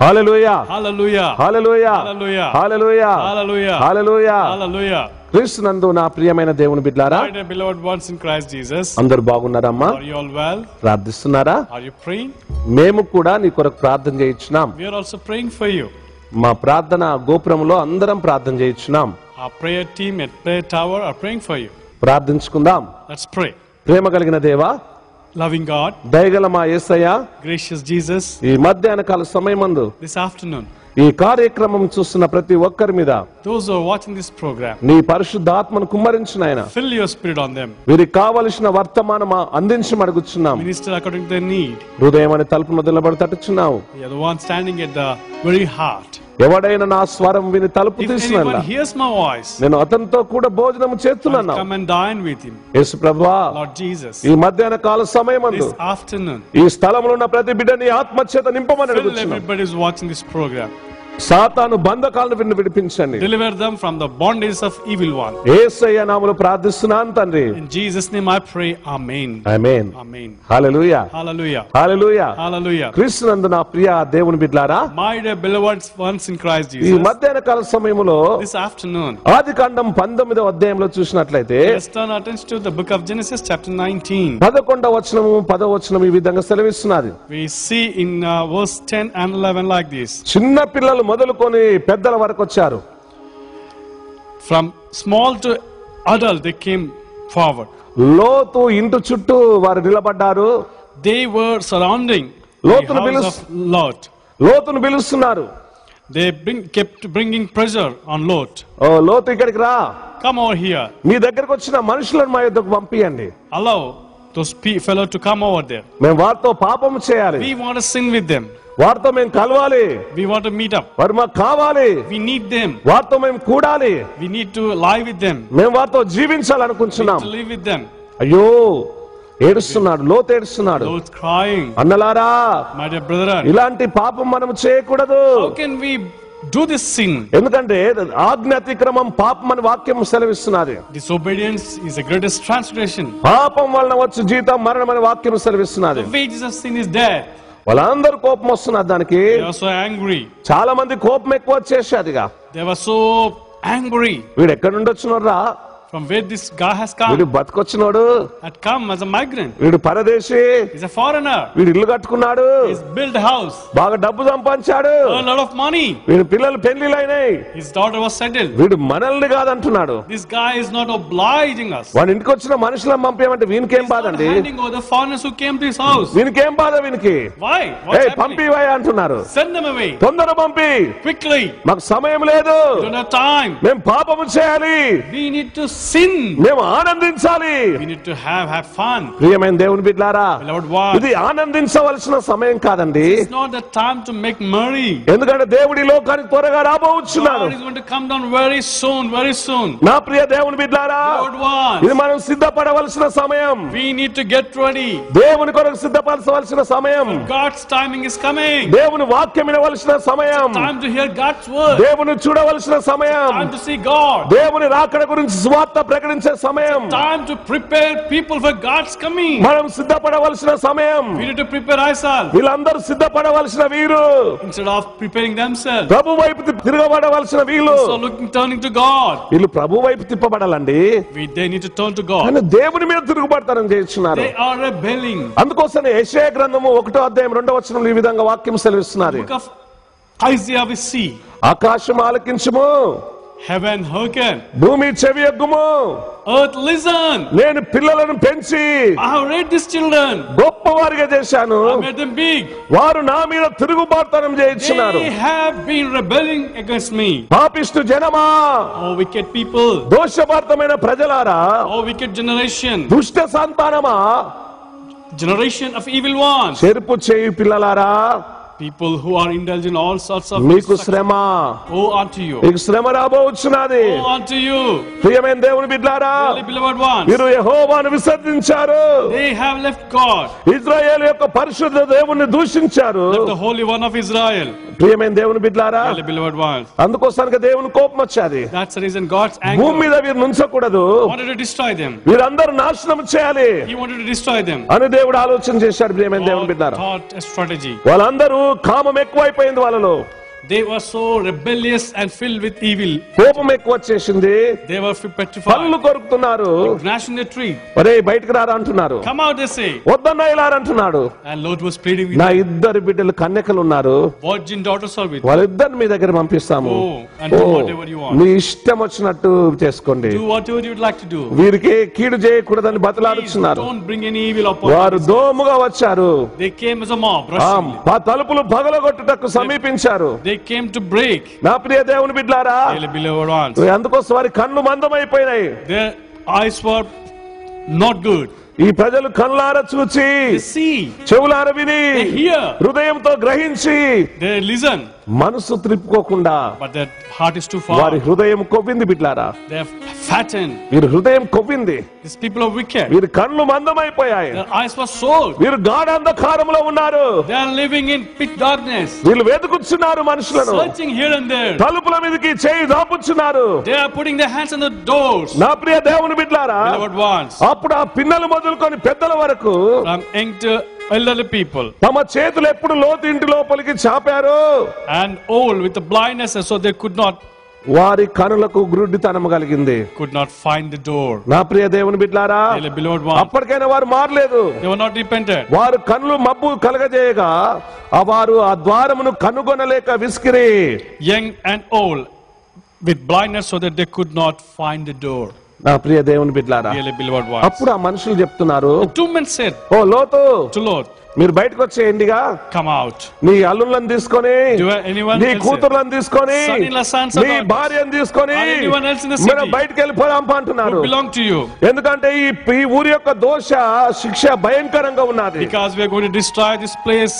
హల్లెలూయా Hallelujah. హల్లెలూయా Hallelujah. హల్లెలూయా Hallelujah. హల్లెలూయా Hallelujah. క్రీస్తునందు నా ప్రియమైన దేవుని బిడ్డలారా, My dear beloved ones in Christ Jesus, అందరూ బాగున్నారమ్మా? are you all well? ప్రార్థిస్తున్నారా? Are you praying? మేము కూడా నీ కొరకు ప్రార్థన చేయించున్నాం. We are also praying for you. మా ప్రార్థన గోపురంలో అందరం ప్రార్థన చేయించున్నాం. Our prayer team at Prayer Tower are praying for you. ప్రార్థించుకుందాం. Let's pray. ప్రేమ కలిగిన దేవా, Loving God, దయగల మా యేసయ్య, gracious Jesus, ఈ మధ్యాహ్న కాల సమయమందు this afternoon, ఈ కార్యక్రమం చూస్తున్న ప్రతి ఒక్కరి మీద those who are watching this program, నీ పరిశుద్ధాత్మను కుమ్మరించిన ఆయన fill your spirit on them. వీరికి కావలసిన వర్తమానం అందించి అడుగుచున్నాం. Minister according to their need. హృదయం అనే తలుపు నిలబడి తట్టుచున్నావు. You are the one standing at the very heart. ఎవడైనా నా స్వరం విని తలుపు If తీసిన anyone hears my voice, నేను అతనితో కూడా భోజనం చేస్తున్నాను. come and dine with him. యేసు ప్రభువా, Lord Jesus, ఈ మధ్యాహ్న కాల సమయమందు this afternoon, ఈ స్థలంలో ఉన్న ప్రతి బిడ్డని ఆత్మచేత నింపమని fill అడుగుచున్నాం. everybody who's watching this program. సాతాను బంధకాలను విడిపించండి. Deliver them from the bondage of evil one. యేసయ్య నామములో ప్రార్థిస్తున్నాను తండ్రి. In Jesus' name I pray. Amen. Amen. Amen. Hallelujah Hallelujah. Hallelujah. Hallelujah. క్రీస్తునందు నా ప్రియ దేవుని బిడ్డలారా, My dear beloved ones in Christ ఈ Jesus, మధ్యాహ్న కాల సమయంలో this afternoon, ఆదికాండం 19వ అధ్యాయంలో చూసినట్లయితే let's turn our attention to the book of Genesis chapter 19. 11వ వచనము 10వ వచనం ఈ విధంగా సెలవిస్తున్నది. We see in verse 10 and 11 like this. చిన్న పిల్లలు మొదలుకొని పెద్దల వరకు వచ్చారు. From small to adult they came forward. లోతు ఇంటి చుట్టూ వారు నిలబడ్డారు. They were surrounding the లోతును house of Lot. లోతును పిలుస్తున్నారు. They kept bringing pressure on Lot. ఓ లోతు ఇక్కడికి రా, Come over here. మీ దగ్గరకు వచ్చిన మనుషులను మా యొద్దకు పంపియండి. Allow those fellow to come over there. మేము వారితో పాపము చేయాలి, We want to sin with them. వారితో మేము కలవాలి, We want to meet up. వారు మాకు కావాలి, We need them. వారితో మేము కూడాలి, We need to lie with them. మేము వారితో We జీవించాలనుకుంటున్నాం. need to live with them. అయ్యో ఏడుస్తున్నాడు, లోతు ఏడుస్తున్నాడు. Lord crying, అన్నలారా, my dear brethren, ఇలాంటి పాపం మనం చేయకూడదు. how can we do this sin? ఎందుకంటే ఆజ్ఞ అతిక్రమం పాపం అని వాక్యం సెలవిస్తున్నది. Disobedience is the greatest transgression. పాపం వలన వచ్చే జీతం మరణం అని వాక్యం సెలవిస్తున్నది. The wages of sin is death. వాళ్ళందరూ కోపం వస్తున్నది దానికి. They are so angry. చాలా మంది కోపం ఎక్కువ వచ్చేసేదిగా. They were so angry. వీడు ఎక్కడి నుండి వచ్చినోడ్రా, From where this guy has వీడు come. బతికొచ్చినోడు, Had come as a migrant. వీడు పరదేశి, He's a foreigner. వీడు ఇల్లు కట్టుకున్నాడు, He's built a house. బాగా డబ్బు సంపాదించాడు, Earned a lot of money. వీడు పిల్లలు పెళ్లిలైనాయి, His daughter was settled. వీడు మనల్ని కాదంటున్నాడు. This guy is not obliging us. వాడి ఇంటికి వచ్చిన మనుషులను పంపించమంటే వీనికేం He's not బాధండి, handing over the foreigners who came to his house. వీనికేం బాధ వీనికి. Why? What's happening? పంపివయ్యా అంటున్నారు. Send them away. తొందర పంపి, Quickly. మాకు సమయం లేదు, We don't have time. మేము పాపము చేయాలి, We need to sin. మేము ఆనందించాలి. We need to have fun. ప్రియమైన దేవుని బిడ్డలారా, Beloved one, ఇది ఆనందించవలసిన సమయం కాదండి. it's not the time to make merry. ఎందుకంటే దేవుడి లోకానికి త్వరగా రాబోతున్నాడు. God is going to come down very soon, very soon. నా ప్రియ దేవుని బిడ్డలారా, Beloved one, ఇది మనం సిద్ధపడవలసిన సమయం. we need to get ready. దేవుని కొరకు సిద్ధపరచవలసిన సమయం. God's timing is coming. దేవుని వాక్యం వినవలసిన సమయం. Time to hear God's word. దేవుని చూడవలసిన సమయం. Time to see God. దేవుని రాకడ గురించి స్వార్థ ప్రకటించే సమయం. Time to prepare people for God's coming. మనం సిద్ధపడవలసిన సమయం. We need to prepare ourselves వీళ్ళందరూ సిద్ధపడవలసిన వీరు, instead of preparing themselves. ప్రభు వైపు తిరగబడవలసిన వీళ్ళు. So turning to God. వీళ్ళు ప్రభు వైపు తిప్పబడాలండి. They need to turn to God. కానీ దేవుని మీద తిరుగుబడతారని చేస్తున్నారు. They are rebelling. అందుకోసమే యెషయా గ్రంథము 1వ అధ్యాయం 2వ వచనంలో ఈ విధంగా వాక్యం సెలవిస్తున్నది. Book of Isaiah we see, ఆకాశం ఆలకించుము, heaven hearken, భూమి చెవియొగ్గుము, earth listen. నేను పిల్లలను పెంచి I have raised these children. గొప్పవారిగా చేశాను, I made them big. వారు నా మీద తిరుగుబాటుతనం చేయించున్నారు. They have been rebelling against me. పాపిష్టు జనమా, Oh wicked people. దోషభరితమైన ప్రజలారా, Oh wicked generation. దుష్ట సంతానమా, Generation of evil ones. చెరుపు చేయి పిల్లలారా, People who are indulged in all sorts of మీకు శ్రమ, woe unto you. మీకు శ్రమ రాబోచున్నది. Woe unto you. ప్రియమైన దేవుని బిడ్డలారా, Dearly beloved ones. మీరు యెహోవాను విసర్జించారు, They have left God. ఇశ్రాయేలు యొక్క పరిశుద్ధ దేవుణ్ణి దూషించారు. Left the Holy One of Israel. ప్రియమైన దేవుని బిడ్డలారా, Dearly beloved ones. అందుకోసానికి దేవుని కోపం వచ్చేది. That's the reason God's భూమి anger మీద వీరు నుంచకూడదు, wanted to destroy them. వీరందరూ నాశనం చేయాలి He wanted to destroy them. అని దేవుడు ఆలోచన చేశాడు. ప్రియమైన దేవుని God బిడ్డలారా, thought a strategy. వాళ్ళందరూ కామం ఎక్కువైపోయింది వాళ్ళలో. They were so rebellious and filled with evil. కోపం ఎక్కువ వచ్చేసింది. They were petrified. పళ్ళు కొరుకుతున్నారు. Gnashing the tree. ఒరే బయటకు రారా అంటున్నారు. Come out, they say. వద్దన్నా ఇలా అంటున్నాడు. And Lot was pleading with నా them. ఇద్దరు బిడ్డలు కన్యకలు ఉన్నారు, Virgin daughters are with. వాళ్ళిద్దరిని మీ దగ్గర పంపిస్తాము. And do whatever you want. మీ ఇష్టం వచ్చినట్టు చేసుకోండి. Do whatever you would like to do. వీరికి కీడు చేయకూడదని Please బతలాడుతున్నారు. don't bring any evil upon వారు them. దోముగా వచ్చారు. They came as a mob, rushing. ఆ తలుపులు పగలగొట్టుటకు సమీపించారు. They came to break. నా ప్రియ దేవుని బిడ్డలారా, Dearly beloved ones. అందుకోసం వారి కళ్ళు మందమైపోయినాయి. Their eyes were not good. ఈ ప్రజలు కళ్ళార చూచి, They see, చెవులార విని, they hear, హృదయంతో గ్రహించి they listen, మనసు త్రిప్పుకోకుండా but their heart is too వారి far. హృదయం కొవ్వింది బిడ్లారా. They have fattened. వీరి హృదయం కొవ్వింది. These people are wicked. వీరి కళ్ళు మందమైపోయాయి. Their eyes were sold. వీరు గాఢాంధకారంలో ఉన్నారు. They are living in pitch darkness, వీళ్ళు వెతుకుచున్నారు మనుషులను. searching here and there. తలుపుల మీదకి చేయి దాపుచున్నారు. They are putting their hands on the doors. నా ప్రియ దేవుని బిడ్డలారా, Beloved ones, అప్పుడు ఆ పిన్నలు మొదలుకొని పెద్దల వరకు from young to elderly people తమ చేతులు ఎప్పుడు లోతు ఇంటి లోపలికి చాపారు. and old with the blindness, so they could not కనులకు గ్రుడ్డితనం కలిగింది. find the door. నా ప్రియ దేవుని బిడ్డలారా, Dearly beloved ones, అప్పటికైనా వారు మారలేదు. they were not repented. వారు కన్నులు మబ్బు కలగజేయగా వారు ఆ ద్వారమును కనుగొనలేక విసికిరి. Young and old with blindness, so that they could not find the door. నా ప్రియ దేవుని బిడ్డలారా, Dearly beloved ones, అప్పుడు ఆ మనుషులు చెప్తున్నారు, the two men said ఓ లోతు, to Lot, మీరు బయటకు వచ్చేయండిగా, come out. నీ అల్లుళ్ళని తీసుకొని, Do anyone నీ else కూతుర్లను తీసుకొని, son-in-law, sons and నీ daughters, భార్యను తీసుకొని or anyone else in the మనం city బయటకు వెళ్ళిపోదాం అంటున్నారు. who belong to you, ఎందుకంటే ఈ ఊరి యొక్క దోష శిక్ష భయంకరంగా ఉన్నది. because we are going to destroy this place.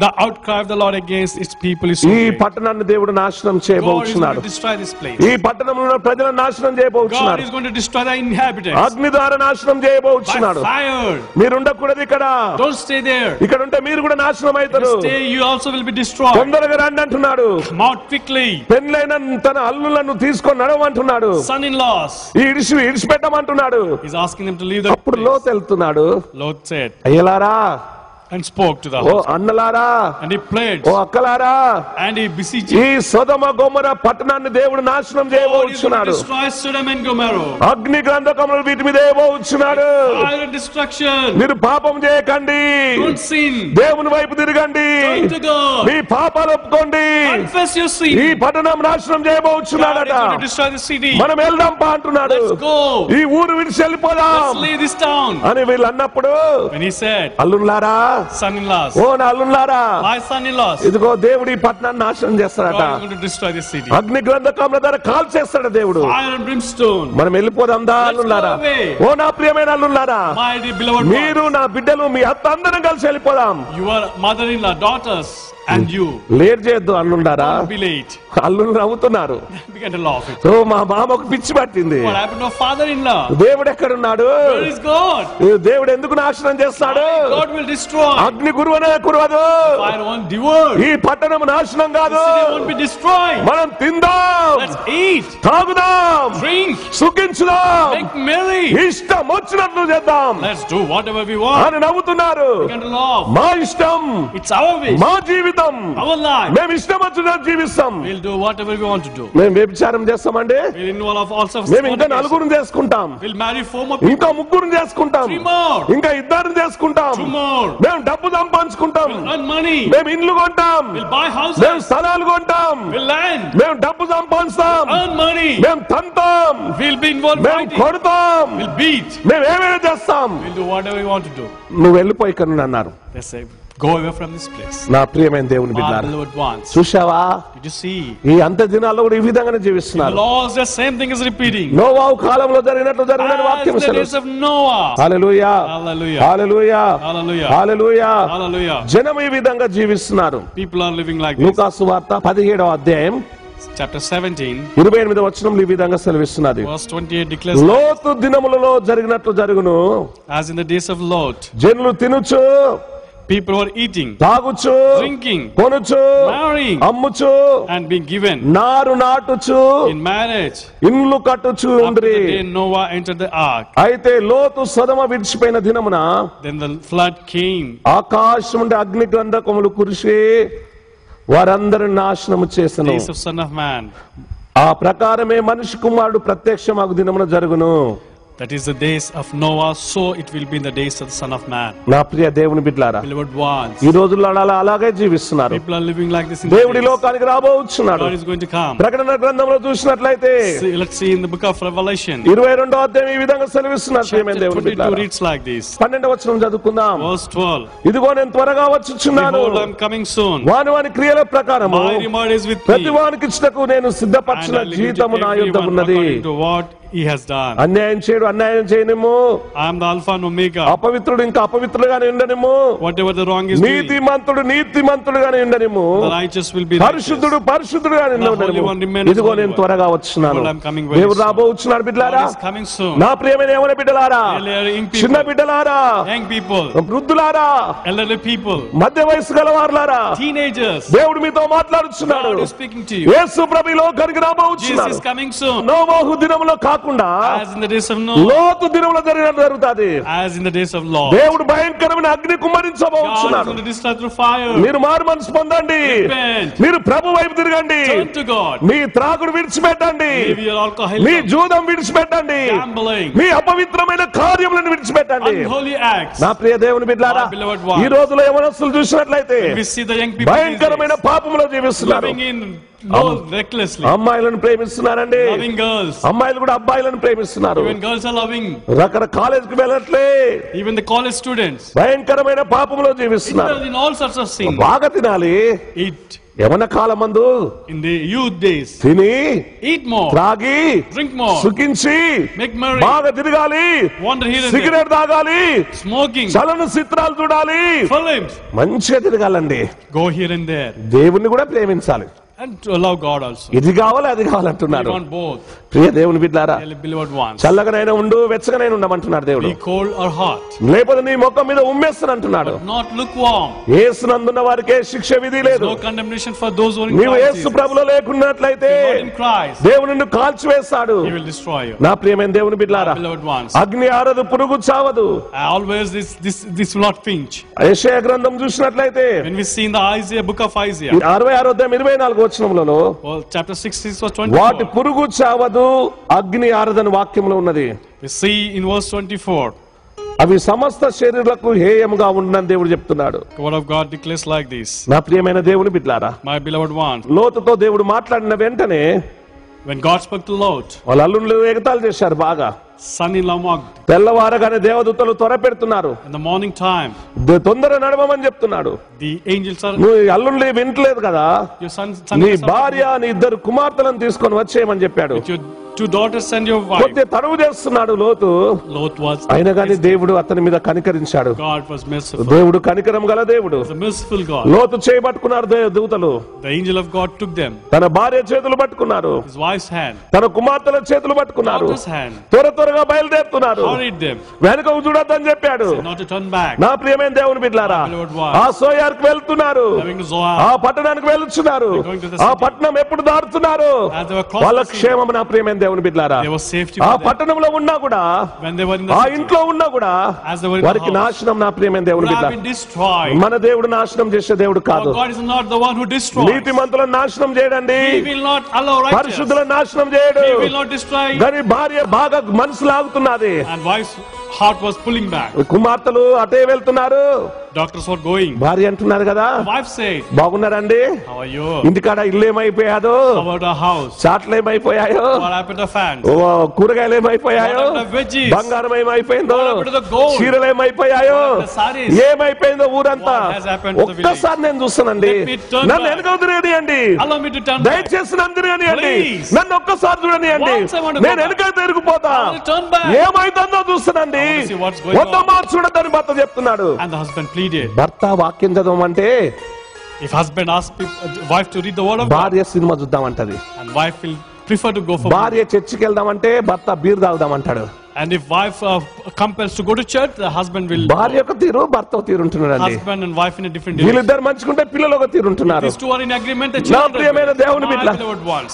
The outcry of the Lord against its people is so ఈ great. పట్టణాన్ని దేవుడు నాశనం God is going చేయబోతున్నాడు. to destroy this place. ఈ పట్టణంలో ఉన్న ప్రజలను నాశనం God చేయబోతున్నాడు. is going to destroy the inhabitants అగ్ని ద్వారా నాశనం by చేయబోతున్నాడు. fire. మీరు ఉండకూడదు ఇక్కడ. Don't stay there. ఇక్కడ ఉంటే మీరు కూడా నాశనం అవుతారు. Stay, you also will be destroyed. తొందరగా రండి అంటున్నాడు. Come out quickly. పెళ్ళైన తన అల్లులను తీసుకొని నడవంటున్నాడు. Son-in-laws. ఇడిచిపెట్టమంటున్నాడు. He's asking them to leave the అప్పుడు place. లోతు వెళ్తున్నాడు. Lot said అయ్యలారా, and spoke to the oh house. అన్నలారా, And he pledged oh అక్కలారా, and he beseeched ఈ సొదొమ గొమొర్రా పట్టణాన్ని దేవుడు నాశనం God is going to చేయబోతున్నాడు. destroy Sodom and Gomorrah. అగ్ని గంధకములు వీటి మీద వేయబోతున్నాడు. Fire and destruction. మీరు పాపం చేయకండి, Don't sin. దేవుని వైపు తిరగండి, Turn to God. మీ పాపాలు ఒప్పుకోండి. Confess your sin. ఈ పట్టణం నాశనం God చేయబోతున్నాడట. is going to destroy the city. మనం వెళ్దాం పా అంటున్నాడు. Let's go. ఈ ఊరు విడిచి వెళ్ళిపోదాం Let's leave this town. అని వీళ్ళు అన్నప్పుడు, When he said, అల్లులారా, son-in-laws, ఓ నా అల్లులారా, my son-in-laws, ఇదిగో దేవుడు ఈ పట్టణాన్ని నాశనం చేస్తాడట. God is going to destroy this city. అగ్ని గ్రంథకముల ద్వారా కాల్ చేస్తాడు దేవుడు. Fire and brimstone. మనం వెళ్ళిపోదాం దా అల్లులారా. Let's go away. ఓ నా ప్రియమైన అల్లులారా, My dear beloved మీరు ones, నా బిడ్డలు మీ అత్త అందరం కలిసి వెళ్ళిపోదాం. your mother-in-law, daughters, and you. Late చేయొద్దు అల్లుండారా. Don't be late. అల్లులు నవ్వుతున్నారు. They began to laugh. ఓ మా మామకు పిచ్చి పట్టింది. What happened to our father-in-law? దేవుడు ఎక్కడున్నాడు? Where is God? దేవుడు ఎందుకు నాశనం చేస్తాడు? God will destroy. అగ్ని గురువనే కురవదు. Fire won't devour. ఈ పట్టణం నాశనం The కాదు. city won't be destroyed. మనం తిందాం, Let's eat, తాగుదాం, drink, సుఖించుదాం, make merry. ఇష్టం వచ్చినట్లు చేద్దాం Let's do whatever we want. అని నవ్వుతున్నారు. Began to laugh. మా ఇష్టం, It's our wish, మా జీవితం, our life. మేము ఇష్టం వచ్చినట్టు జీవిస్తాం. We'll do whatever we want to do. మేము వ్యభిచారం చేస్తామండి, We'll involve also మేము ఇంకా fornication. నలుగురిని చేసుకుంటాం, We'll marry 4 more people. ఇంకా ముగ్గురిని చేసుకుంటాం, 3 more. ఇంకా ఇద్దరిని చేసుకుంటాం, 2 more. మేము డబ్బు సంపాదించుకుంటాం, Earn money. మేము ఇండ్లు కొంటాం, We'll buy మేము houses. స్థలాలు కొంటాం, We'll land. మేము డబ్బు సంపాదిస్తాం, Earn money. మేము తంతాం, We'll be involved మేము fighting. కొడతాం, We'll beat. మేము ఏమైనా చేస్తాం. We'll do whatever we want to do. నువ్వు వెళ్ళిపోయి కన్ను అన్నారు. They say, go away from this place. నా ప్రియమైన దేవుని Our బిడ్డలారా, beloved ones. చూశావా, Did you see? ఈ అంత్య దినాల్లో కూడా ఈ విధంగానే The జీవిస్తున్నారు. laws, the same thing is repeating. నోవాహు కాలంలో జరిగినట్లు జరిగిన వాక్యం As the days of Noah. Hallelujah, Hallelujah. Hallelujah, Hallelujah. Hallelujah. Hallelujah. జనం ఈ విధంగా జీవిస్తున్నారు. People are living like this. లూకా సువార్త 17వ అధ్యాయం Chapter 17, 28వ వచనంలో ఈ విధంగా సెలవిస్తున్నది. verse 28 declares, లోతు దినములలో జరిగినట్లు జరుగును. as in the days of Lot, జనులు తినుచు, people were eating, తాగుచు, drinking, కొనుచు, marrying, అమ్ముచు, and being given నారు నాటుచు, in marriage. ఇండ్లు కట్టుచు After ఉండ్రి. the day Noah entered the ark, అయితే లోతు సొదమ విడిచిపోయిన దినమున then the flood came, ఆకాశం నుండి అగ్ని గంధకములు కురిసి వారందరిని నాశనము చేసెను. Days of Son of Man. ఆ ప్రకారమే మనిషి కుమారుడు ప్రత్యక్షమగు దినమున జరుగును. That is the days of Noah, so it will be in the days of the Son of Man. నా ప్రియ దేవుని బిడ్డలారా, Beloved ones, ఈ రోజుల్లో అలాగే జీవిస్తున్నారు. people are living like this in దేవుడి the days. లోకానికి రాబోచున్నాడు. God is going to come. ప్రకటన గ్రంథంలో చూసినట్లయితే Let's see in the book of Revelation. 22వ అధ్యాయం ఈ విధంగా సెలవిస్తున్నారు. Chapter ప్రియమైన దేవుని 22 బిడ్డలారా, reads like this. 12వ వచనం చదువుకుందాం. Verse 12. ఇదిగో నేను త్వరగా వచ్చుచున్నాను, Behold, I am coming soon. వాని వాని క్రియల ప్రకారము My reward is with ప్రతి me. వానికి ఇచ్చుటకు నేను And సిద్ధపరిచిన I will give to జీతము నా యొద్ద everyone ఉన్నది. according to what he has done. అన్యాయం చేయడు అన్యాయం చేయనిము, I am the Alpha and Omega. అపవిత్రుడు ఇంకా అపవిత్రుడుగానే ఉండనిము, Whatever the wrong is doing, నీతిమంతుడు నీతిమంతుడుగానే ఉండనిము, the righteous will be righteous. పరిశుద్ధుడు పరిశుద్ధుడుగానే The Holy ఉండనిము. One remaineth ఇదిగో holy నేను one. త్వరగా వచ్చున్నాను. Behold, I am coming very దేవుడు soon. రాబోచున్నాడు బిడ్డలారా. God is coming soon. నా ప్రియమైన యవ్వన బిడ్డలారా, Elderly young చిన్న people, బిడ్డలారా, young people, వృద్ధులారా, elderly people, మధ్య వయసు గలవారులారా, teenagers, దేవుడు మీతో మాట్లాడుచున్నాడు. God is speaking to you. యేసు ప్రభు ఈ లోకానికి Jesus రాబోచున్నాడు. is coming soon. నోవహు దినములో కాకుండా As in the days of Noah, లోతు దినములో జరుగుతాది. as in the days of Lot. దేవుడు భయంకరమైన అగ్ని God is కుమ్మరించబోచున్నాడు. going to destroy through fire. మీరు మారు మనసు పొందండి, Repent. మీరు ప్రభు వైపు తిరగండి, Turn to God. మీ త్రాగుడు విడిచిపెట్టండి, Leave your alcohol, మీ జూదం విడిచిపెట్టండి, gambling, మీ అపవిత్రమైన కార్యములను విడిచిపెట్టండి. unholy acts. నా ప్రియ దేవుని బిడ్డలారా, My beloved ones, ఈ రోజులో యవనస్తులు చూసినట్లయితే We see the young people these భయంకరమైన days పాపములో జీవిస్తున్నారు. living in low recklessly, అమ్మాయిలను ప్రేమిస్తున్నారండి, loving girls. అమ్మాయిలు కూడా అబ్బాయిలను ప్రేమిస్తున్నారు. Even girls are loving. రకరకాల కాలేజీకి వెళ్ళట్లే, Even the college students. భయంకరమైన పాపములో జీవిస్తున్నారు. Indulge in all sorts of sin. బాగా తినాలి, Eat యవన కాలమందు in the youth days. తిని Eat more. త్రాగి Drink more. సుఖించి Make merry. బాగా తిరగాలి, Wander here and there. Cigarette తాగాలి, Smoking. చలన చిత్రాలు చూడాలి, Films. మంచిగా తిరగాలండి. Go here and there. దేవుణ్ణి కూడా ప్రేమించాలి. And to allow God also. ఇది కావాలి అది We కావాలంటున్నాడు. want both. ప్రియ దేవుని బిడ్డారా, Dearly beloved ones. చల్లగానైనా ఉండు వెచ్చగానైనా ఉండమంటున్నాడు దేవుడు. Be cold or hot. లేకపోతే నీ ముఖం మీద ఉమ్మేస్తాను అంటున్నాడు. Not lukewarm. యేసునందున్న వారికే శిక్ష విధి లేదు. No condemnation for those who are in నీవు Christ యేసు Jesus. ప్రభులో లేకున్నట్లయితే If you are in Christ, దేవుడు నిన్ను కాల్చివేస్తాడు. He will destroy you. నా ప్రియమైన దేవుని బిడ్డారా, Beloved ones. అగ్ని ఆరదు పురుగు చావదు. Always this will not pinch. యెషయా గ్రంథం చూసినట్లయితే When we see in the Isaiah, book of Isaiah, 66వ అధ్యాయం 24వ వచనంలో well, chapter 66 verse వాటి 24, పురుగు చావదు అగ్ని ఆరదని వాక్యంలో ఉన్నది. we see in verse 24, అవి సమస్త శరీరులకు హేయముగా ఉండని దేవుడు చెప్తున్నాడు. the word of God declares like this. నా ప్రియమైన దేవుని బిడ్డలారా, My beloved ones, లోతుతో దేవుడు మాట్లాడిన వెంటనే when God spoke to Lot, వాళ్ళ అల్లుళ్ళు ఎగతాళి చేశారు బాగా. son-in-law mocked. తెల్లవారగానే దేవదూతలు త్వర పెడుతున్నారు, In the morning time, తొందర నడవమని చెప్తున్నాడు. the angels are, నువ్వు అల్లుళ్ళు వింటలేదు కదా, your son నీ భార్య నీ ఇద్దరు కుమార్తెలను తీసుకొని వచ్చేయమని చెప్పాడు. with your two daughters and your wife. కొద్ది తరువు చేస్తున్నాడు లోతు, Lot was, అయినా కానీ దేవుడు అతని మీద కనికరించాడు. God was merciful. దేవుడు కనికరం గల దేవుడు. The merciful God. లోతు చేయబట్టుకున్నారు దూతలు, The angel of God took them, తన భార్య చేతులు పట్టుకున్నారు, his wife's hand, తన కుమార్తెల చేతులు పట్టుకున్నారు, daughter's hand, త్వరగా బయలుదేరుతున్నారు. hurried them, వెనక చూడొద్దని చెప్పాడు. not to turn back. నా ప్రియమైన దేవుని బిడ్డలారా, Beloved ones, ఆ సోయార్కు వెళ్తున్నారు, coming to Zoar, ఆ పట్టణానికి వెళ్తున్నారు. going to the ఆ city. పట్టణం ఎప్పుడు దాటుతున్నారు, as they were crossing వాళ్ళ the sea, క్షేమం. నా ప్రియమైన దేవుని బిడ్డలారా, there was safety ఆ for them. పట్టణంలో ఉన్నా కూడా, When they were in ఆ the city, ఇంట్లో ఉన్నా కూడా as they were in the వారికి house, నాశనం. నా ప్రియమైన దేవుని would have బిడ్డ, been destroyed. మన దేవుడు నాశనం చేసే దేవుడు కాదు. For God is not the one who destroys. నీతిమంతులను నాశనం చేయడండి, He will not allow righteous. పరిశుద్ధులను నాశనం చేయడు. He will not destroy. కానీ భార్య బాగా మనసు లాగుతున్నది, And wife's heart was pulling back. కుమార్తెలు అటే వెళ్తున్నారు, Doctors were going. భార్య అంటున్నారు కదా, Wife said, బాగున్నారండి, how are you? ఇంటికాడ ఇల్లు ఏమైపోయాదో, How about our house? చాట్లు ఏమైపోయాయో, What happened to the fans? ఓ కూరగాయలు ఏమైపోయాయో, What happened to the veggies? బంగారం ఏమైపోయిందో, What happened to the gold? చీరలు ఏమైపోయాయో, What happened to the sarees? ఏమైపోయిందో ఊరంతా. What has happened to the village? ఒక్కసారి నేను చూస్తానండి, Let me turn నన్ను back. వెనక తిరగనియండి, Allow me to turn back. దయచేసి నన్ను తిరగనియండి, Please. నన్ను ఒక్కసారి చూడనియండి, Once I want to go నేను back. వెనక తిరిగిపోతా, I want to turn back. ఏమైతుందో చూస్తానండి. I want to see what's going వద్దమ్మా చూడద్దని భర్త చెప్తున్నాడు. And the husband pleaded. భర్త వాక్యం చదవమంటే If husband asks wife to read the word of God, భార్య cinema చూద్దామంటది, and wife will prefer to go for భార్య చర్చికి వెళ్దామంటే భర్త beer తాగుదామంటాడు. And if wife compels to go to church, the husband will. భార్య ఒక తీరు, భర్త ఒక తీరు ఉంటున్నారండి. Husband and wife in a different direction. వీళ్ళిద్దరు మంచుకుంటే పిల్లలు ఒక తీరు ఉంటున్నారు. These two are in agreement. The నా children. ప్రియమైన దేవుని బిడ్డ,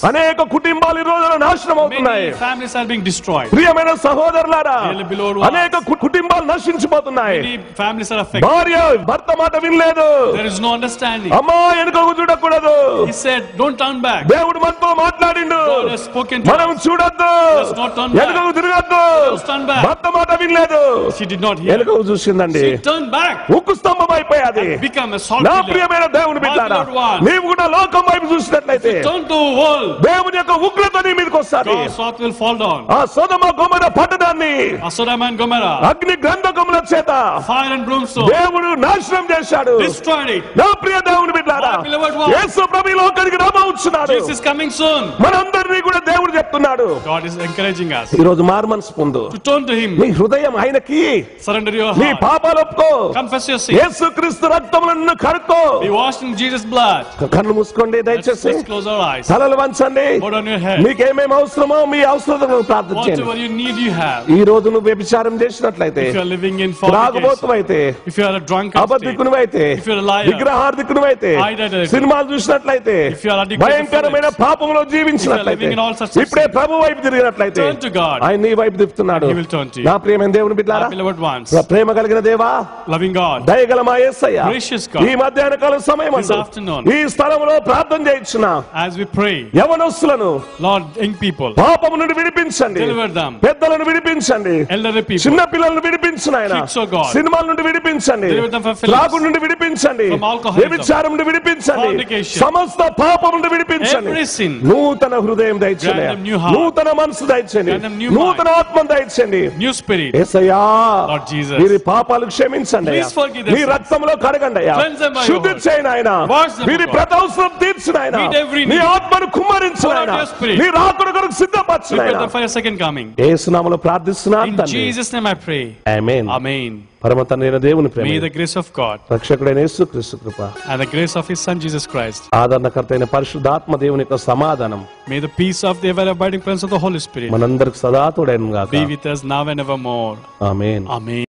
అనేక కుటుంబాలు ఈ రోజున నాశనం అవుతున్నాయి. Many families are being destroyed. ప్రియమైన సహోదరులారా, Dearly beloved ones. అనేక కుటుంబాలు నశించిపోతున్నాయి. Many families are affected. భార్య భర్త మాట వినలేదు. There is no understanding. అమ్మా వెనుకకు చూడకూడదు. He said, "Don't turn back." దేవుడు మనతో మాట్లాడిండు. God has spoken to మనం us. చూడొద్దు, Let's not turn back. వెనుకకు తిరగొద్దు. Let's turn back. భర్త మాట వినలేదు. She did not hear. వెనుకకు చూసిందండి. She turned back. ఉక్కు స్తంభం అయిపోయాది. Become a salt నా pillar. ప్రియమైన దేవుని బిడ్డారా, My beloved one. నీవు కూడా లోకం వైపు చూసినట్లయితే Turn to the world. దేవుని యొక్క ఉగ్రత నీ మీదకి వస్తాది. God's wrath will fall down. ఆ సొదొమ గొమొర పట్టణాన్ని Sodom and Gomorrah. అగ్ని గంధకముల చేత Fire and brimstone. దేవుడు నాశనం చేశాడు. Destroyed it. నా ప్రియ దేవుని బిడ్డారా, My beloved one. యేసు ప్రభు ఈ లోకానికి రాబోతున్నాడు. Jesus is coming soon. మనందరినీ కూడా దేవుడు చెప్తున్నాడు, God is encouraging us ఈ రోజు మారుమనసు పొందు. to turn to Him. నీ హృదయం ఆయనకి, Surrender your నీ heart. పాపాలు ఒప్పుకో. Confess your sin. యేసు క్రీస్తు రక్తములో నిన్ను కడుక్కో. Be washed in Jesus' blood. కన్ను మూసుకోండి దయచేసి, Let's close our eyes. తలలు వంచండి. Put on your head. మీకేమేమి అవసరమో మీ అవసరతను ప్రార్థన చేయండి. Whatever you need, you have. ఈ రోజు నువ్వు వ్యభిచారం చేసినట్లయితే, If you are living in fornication, త్రాగుబోతువైతే, if you are a drunkard, అబద్ధికునివైతే, if you are a liar, విగ్రహార్థికునివైతే, idolater, సినిమాలు చూసినట్లయితే, if you are addicted to భయంకరమైన films, పాపంలో if జీవించినట్లయితే, you are living in all such ఇప్పుడే ప్రభు వైపు తిరిగినట్లయితే turn to God. ఆయన నీ వైపు తిప్పుతున్నాడు. He will turn to you. నా ప్రియమైన దేవుని బిడ్డారా, My beloved ones, ప్రేమ కలిగిన దేవా, loving God, దయగల మా యేసయ్య, gracious God, ఈ మధ్యాహ్న కాల సమయం this afternoon, ఈ స్థలంలో ప్రార్థన చేయించున్నా as we pray, యవనస్తులను Lord, young people, పాపము నుండి విడిపించండి, deliver them, పెద్దలను విడిపించండి, elderly people, చిన్న పిల్లలను విడిపించు నాయన, kids, oh God, సినిమాల నుండి విడిపించండి, deliver them from films, త్రాగు నుండి విడిపించండి, from alcoholism, వ్యభిచారం నుండి విడిపించండి, fornication, సమస్త పాపం నుండి విడిపించండి. every sin, నూతన హృదయం దయచేయండి, grant them new heart, నూతన మనసు దయచేయండి, grant them new నూతన ఆత్మ దయచేయండి. new spirit, యేసయ్యా, Lord Jesus, వీరి పాపాలు క్షమించండి అయ్యా. Please forgive them నీ sins. రక్తంలో కడగండి అయ్యా, Cleanse them by your శుద్ధి word. చేయను ఆయన, Wash them, వీరి God. ప్రతి అవసరం తీర్చు నాయన, Meet every నీ need. ఆత్మను కుమ్మరించు Pour out నాయన, your spirit. నీ రాకడ కొరకు సిద్ధపరచు prepare నాయన. them for your second coming. యేసు నామములో ప్రార్థిస్తున్నాను In తండ్రి, Jesus' name I pray. Amen. Amen. పరమ తండ్రి అయిన దేవుని ప్రేమ, May the grace of God రక్షకుడైన యేసుక్రీస్తు కృప, and the grace of His Son Jesus Christ, ఆదరణకర్త అయిన పరిశుద్ధాత్మ దేవుని యొక్క సమాధానం may the peace of the ever abiding presence of the Holy Spirit మనందరికి సదా తోడైన గాక. be with us now and evermore. Amen. Amen.